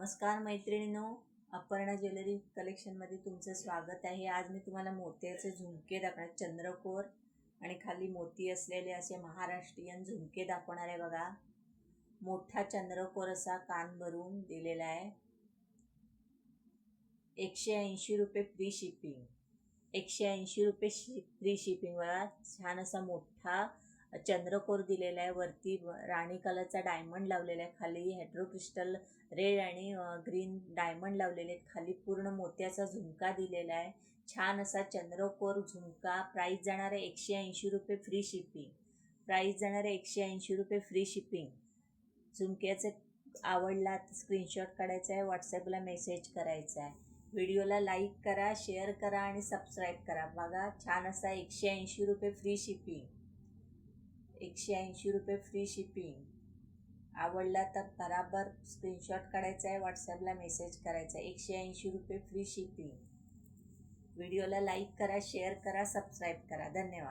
नमस्कार मैत्रिणींनो, अपर्णा ज्वेलरी कलेक्शनमध्ये तुमचं स्वागत आहे। आज मी तुम्हाला मोत्याचे झुमके दाखवणार, चंद्रकोर आणि खाली मोती असलेले असे महाराष्ट्रीयन झुमके दाखवणार आहे। बघा, मोठा चंद्रकोर असा कान भरून दिलेला आहे। 180 रुपये फ्री शिपिंग, 180 रुपये फ्री शिपिंग। बघा, छान असा मोठा चंद्रकोर दिलेला आहे। वरती राणी कलरचा डायमंड लावलेला आहे, खाली हेट्रो क्रिस्टल रेड आणि ग्रीन डायमंड लावलेले आहेत, खाली पूर्ण मोत्याचा झुमका दिलेला आहे। छान असा चंद्रकोर झुमका। प्राइस जाणार आहे 180 रुपये फ्री शिपिंग। प्राइस जाणार आहे 180 रुपये फ्री शिपिंग। झुमक्याचे आवडला तर स्क्रीनशॉट काढायचा आहे, व्हॉट्सॲपला मेसेज करायचा आहे। व्हिडिओला लाईक करा, शेअर करा आणि सबस्क्राईब करा। बघा, छान असा 180 रुपये फ्री शिपिंग, 180 रुपये फ्री शिपिंग। आवडला तर बराबर स्क्रीनशॉट काढायचा आहे, व्हॉट्सॲपला मेसेज करायचा आहे। 180 रुपये फ्री शिपिंग। व्हिडिओला लाईक करा, शेअर करा, सबस्क्राईब करा। धन्यवाद।